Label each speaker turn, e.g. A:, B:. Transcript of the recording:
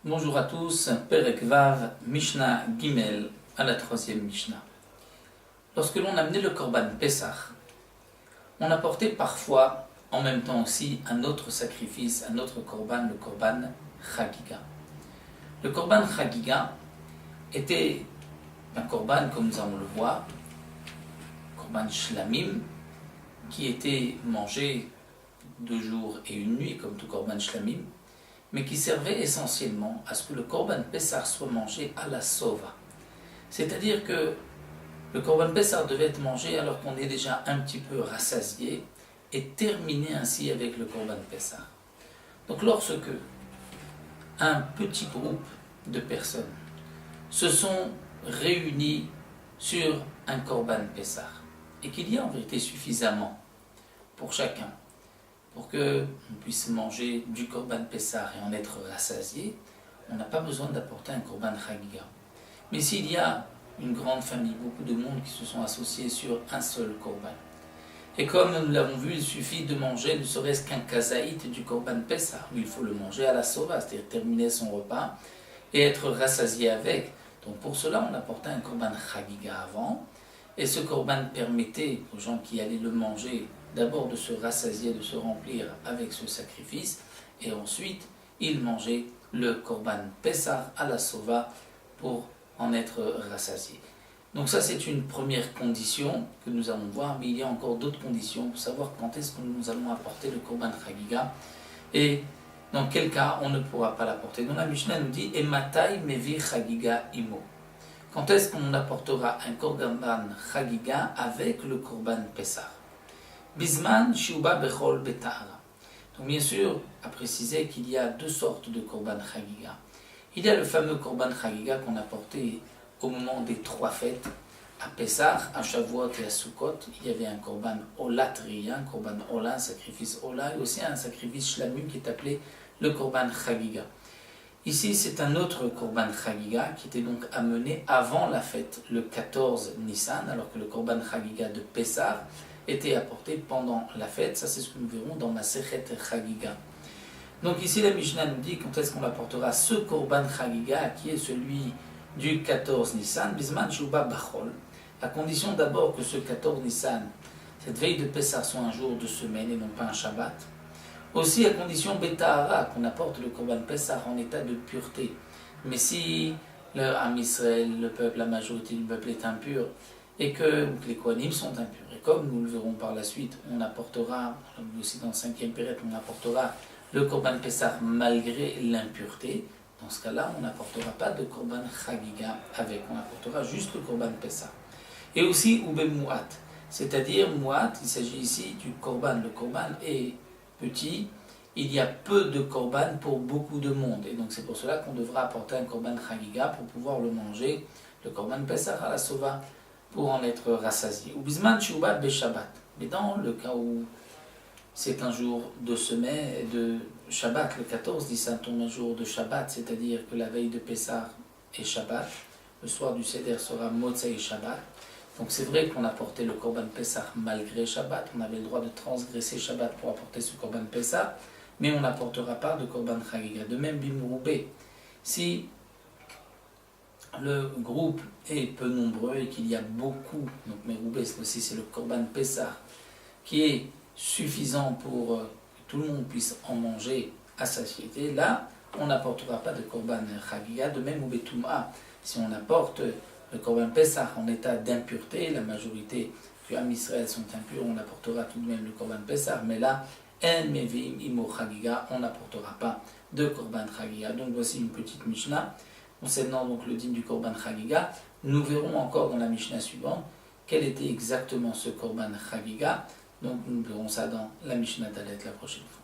A: Bonjour à tous, Perek Vav, Mishnah Gimel, à la troisième Mishnah. Lorsque l'on amenait le Korban Pessah, on apportait parfois en même temps aussi un autre sacrifice, un autre Korban, le Korban Chagiga. Le Korban Chagiga était un Korban, comme nous allons le voir, Korban Shlamim, qui était mangé 2 jours et 1 nuit, comme tout Korban Shlamim, mais qui servait essentiellement à ce que le Korban Pessah soit mangé à la sova. C'est-à-dire que le Korban Pessah devait être mangé alors qu'on est déjà un petit peu rassasié et terminer ainsi avec le Korban Pessah. Donc lorsque un petit groupe de personnes se sont réunis sur un Korban Pessah et qu'il y a en vérité suffisamment pour chacun, pour qu'on puisse manger du Korban Pessah et en être rassasié, on n'a pas besoin d'apporter un Korban Chagiga. Mais s'il y a une grande famille, beaucoup de monde qui se sont associés sur un seul Korban, et comme nous l'avons vu, il suffit de manger ne serait-ce qu'un kazaït du Korban Pessah, il faut le manger à la sova, c'est-à-dire terminer son repas et être rassasié avec. Donc pour cela, on apportait un Korban Chagiga avant, et ce Korban permettait aux gens qui allaient le manger d'abord de se rassasier, de se remplir avec ce sacrifice, et ensuite ils mangeaient le Korban Pessah à la sova pour en être rassasiés. Donc ça c'est une première condition que nous allons voir, mais il y a encore d'autres conditions pour savoir quand est-ce que nous allons apporter le Korban Chagiga et dans quel cas on ne pourra pas l'apporter. Donc la Mishnah nous dit « Ematai mevi Chagiga imo ». Quand est-ce qu'on apportera un Korban Chagiga avec le Korban Pessah? Bisman shiuba bechol betahara. Donc bien sûr, à préciser qu'il y a 2 sortes de Korban Chagiga. Il y a le fameux Korban Chagiga qu'on apportait au moment des 3 fêtes, à Pessah, à Shavuot et à Sukkot. Il y avait un Korban Ola Triya, un Korban Ola, un sacrifice Ola, et aussi un sacrifice Shlamim qui est appelé le Korban Chagiga. Ici, c'est un autre Korban Chagiga qui était donc amené avant la fête, le 14 Nissan, alors que le Korban Chagiga de Pessah était apporté pendant la fête. Ça, c'est ce que nous verrons dans Masechet Chagiga. Donc ici, la Mishnah nous dit quand est-ce qu'on apportera ce Korban Chagiga qui est celui du 14 Nissan, Bisman Shuba Bachol, à condition d'abord que ce 14 Nissan, cette veille de Pessah, soit un jour de semaine et non pas un Shabbat. Aussi à condition Betahara, qu'on apporte le Korban Pessah en état de pureté. Mais si le Am Israël, le peuple, la majorité du peuple est impur, et que les Kohanim sont impurs, et comme nous le verrons par la suite, on apportera, aussi dans le 5e période, on apportera le Korban Pessah malgré l'impureté. Dans ce cas-là, on n'apportera pas de Korban Chagiga avec, on apportera juste le Korban Pessah. Et aussi Ube Mu'at, c'est-à-dire Mu'at, il s'agit ici du Korban. Le Korban est petit, il y a peu de Korban pour beaucoup de monde, et donc c'est pour cela qu'on devra apporter un Korban Chagiga pour pouvoir le manger, le Korban Pessah à la sova, pour en être rassasié. Ou Bisman Shuba Beshabbat, mais dans le cas où c'est un jour de semaine, de Shabbat, le 14 Nissan tombe un jour de Shabbat, c'est-à-dire que la veille de Pessah est Shabbat, le soir du Seder sera Motzei Shabbat. Donc c'est vrai qu'on apportait le Korban Pessah malgré Shabbat, on avait le droit de transgresser Shabbat pour apporter ce Korban Pessah, mais on n'apportera pas de Korban Chagiga. De même Bimroubé, si le groupe est peu nombreux et qu'il y a beaucoup, donc Meroubé aussi c'est le Korban Pessah, qui est suffisant pour que tout le monde puisse en manger à satiété, là, on n'apportera pas de Korban Chagiga. De même, ou Betum'a, si on apporte le Korban Pessah en état d'impureté, la majorité du Ham Israël sont impurs, on apportera tout de même le Korban Pessah, mais là, En Mevim Imo Chagiga, on n'apportera pas de Korban Chagiga. Donc voici une petite Mishnah concernant donc le dîme du Korban Chagiga. Nous verrons encore dans la Mishnah suivante quel était exactement ce Korban Chagiga. Donc nous verrons ça dans la Mishnah Dalet la prochaine fois.